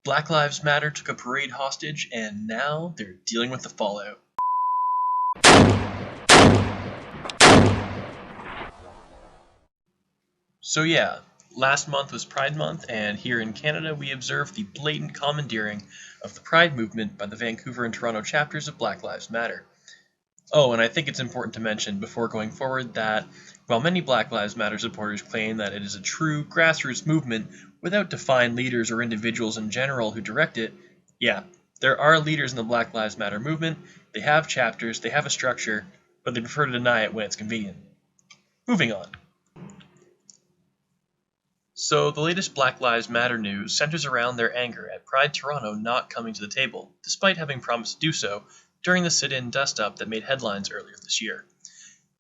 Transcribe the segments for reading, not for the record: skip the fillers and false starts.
Black Lives Matter took a parade hostage, and now they're dealing with the fallout. So yeah, last month was Pride Month, and here in Canada we observed the blatant commandeering of the Pride movement by the Vancouver and Toronto chapters of Black Lives Matter. Oh, and I think it's important to mention before going forward that while many Black Lives Matter supporters claim that it is a true grassroots movement without defined leaders or individuals in general who direct it, yeah, there are leaders in the Black Lives Matter movement, they have chapters, they have a structure, but they prefer to deny it when it's convenient. Moving on. So the latest Black Lives Matter news centers around their anger at Pride Toronto not coming to the table, despite having promised to do so during the sit-in dust-up that made headlines earlier this year.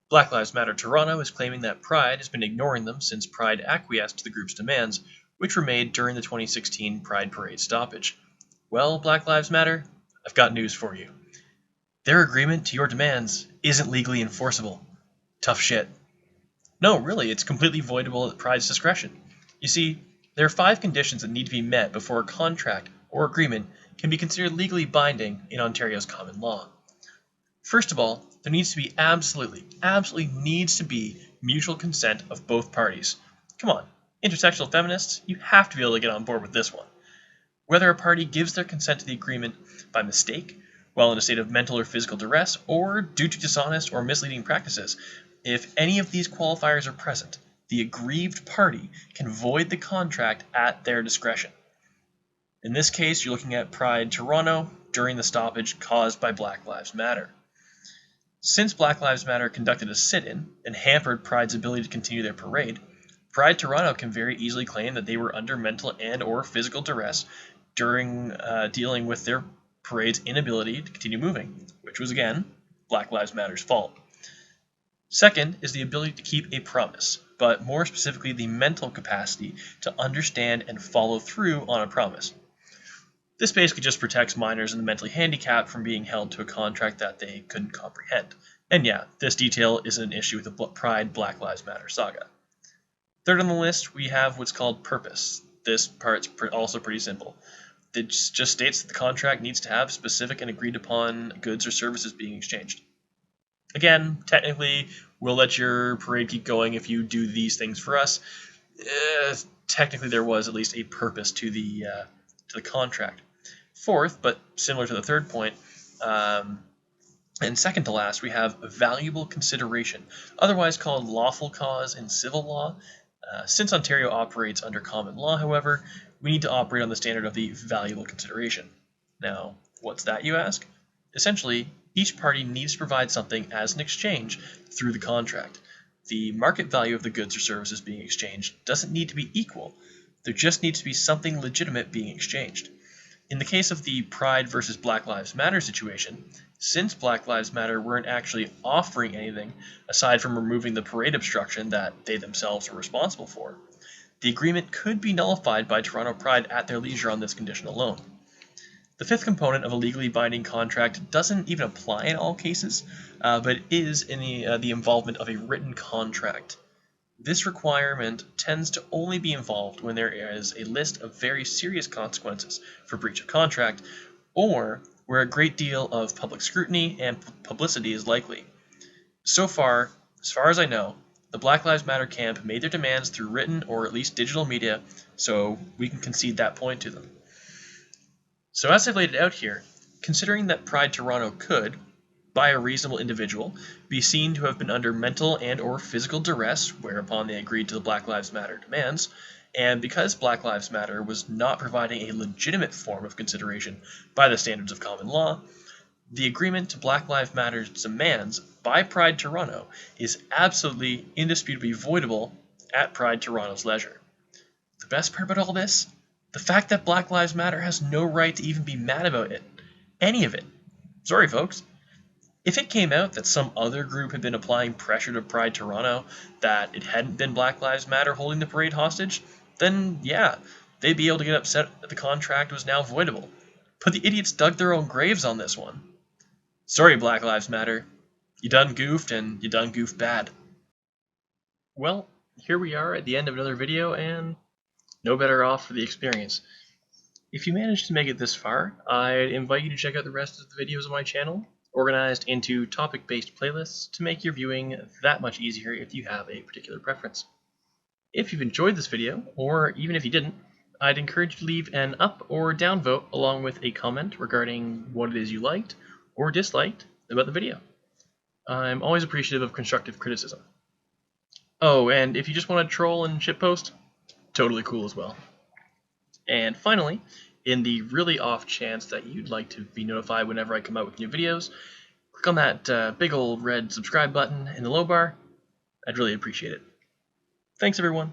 Black Lives Matter Toronto is claiming that Pride has been ignoring them since Pride acquiesced to the group's demands, which were made during the 2016 Pride Parade stoppage. Well, Black Lives Matter, I've got news for you. Their agreement to your demands isn't legally enforceable. Tough shit. No, really, it's completely voidable at Pride's discretion. You see, there are 5 conditions that need to be met before a contract or agreement can be considered legally binding in Ontario's common law. First of all, there needs to be absolutely needs to be mutual consent of both parties. Come on, intersectional feminists, you have to be able to get on board with this one. Whether a party gives their consent to the agreement by mistake, while in a state of mental or physical duress, or due to dishonest or misleading practices, if any of these qualifiers are present, the aggrieved party can void the contract at their discretion. In this case, you're looking at Pride Toronto during the stoppage caused by Black Lives Matter. Since Black Lives Matter conducted a sit-in and hampered Pride's ability to continue their parade, Pride Toronto can very easily claim that they were under mental and or physical duress during dealing with their parade's inability to continue moving, which was, again, Black Lives Matter's fault. Second is the ability to keep a promise, but more specifically the mental capacity to understand and follow through on a promise. This basically just protects minors and the mentally handicapped from being held to a contract that they couldn't comprehend. And yeah, this detail is an issue with the Pride Black Lives Matter saga. Third on the list, we have what's called purpose. This part's also pretty simple. It just states that the contract needs to have specific and agreed upon goods or services being exchanged. Again, technically, we'll let your parade keep going if you do these things for us. Technically, there was at least a purpose to the contract. Fourth, but similar to the third point, and second to last, we have valuable consideration, otherwise called lawful cause in civil law. Since Ontario operates under common law, however, we need to operate on the standard of the valuable consideration. Now, what's that, you ask? Essentially, each party needs to provide something as an exchange through the contract. The market value of the goods or services being exchanged doesn't need to be equal. There just needs to be something legitimate being exchanged. In the case of the Pride versus Black Lives Matter situation, since Black Lives Matter weren't actually offering anything aside from removing the parade obstruction that they themselves were responsible for, the agreement could be nullified by Toronto Pride at their leisure on this condition alone. The fifth component of a legally binding contract doesn't even apply in all cases, but is in the involvement of a written contract. This requirement tends to only be involved when there is a list of very serious consequences for breach of contract, or where a great deal of public scrutiny and publicity is likely. So far, as far as I know, the Black Lives Matter camp made their demands through written or at least digital media, so we can concede that point to them. So as I've laid it out here, considering that Pride Toronto could, by a reasonable individual, be seen to have been under mental and or physical duress whereupon they agreed to the Black Lives Matter demands, and because Black Lives Matter was not providing a legitimate form of consideration by the standards of common law, the agreement to Black Lives Matter's demands by Pride Toronto is absolutely indisputably voidable at Pride Toronto's leisure. The best part about all this? The fact that Black Lives Matter has no right to even be mad about it. Any of it. Sorry, folks. If it came out that some other group had been applying pressure to Pride Toronto, that it hadn't been Black Lives Matter holding the parade hostage, then yeah, they'd be able to get upset that the contract was now voidable. But the idiots dug their own graves on this one. Sorry, Black Lives Matter. You done goofed, and you done goofed bad. Well, here we are at the end of another video, and no better off for the experience. If you managed to make it this far, I'd invite you to check out the rest of the videos on my channel, organized into topic-based playlists to make your viewing that much easier if you have a particular preference. If you've enjoyed this video, or even if you didn't, I'd encourage you to leave an up or down vote along with a comment regarding what it is you liked or disliked about the video. I'm always appreciative of constructive criticism. Oh, and if you just want to troll and shitpost, totally cool as well. And finally, in the really off chance that you'd like to be notified whenever I come out with new videos, click on that big old red subscribe button in the low bar. I'd really appreciate it. Thanks, everyone.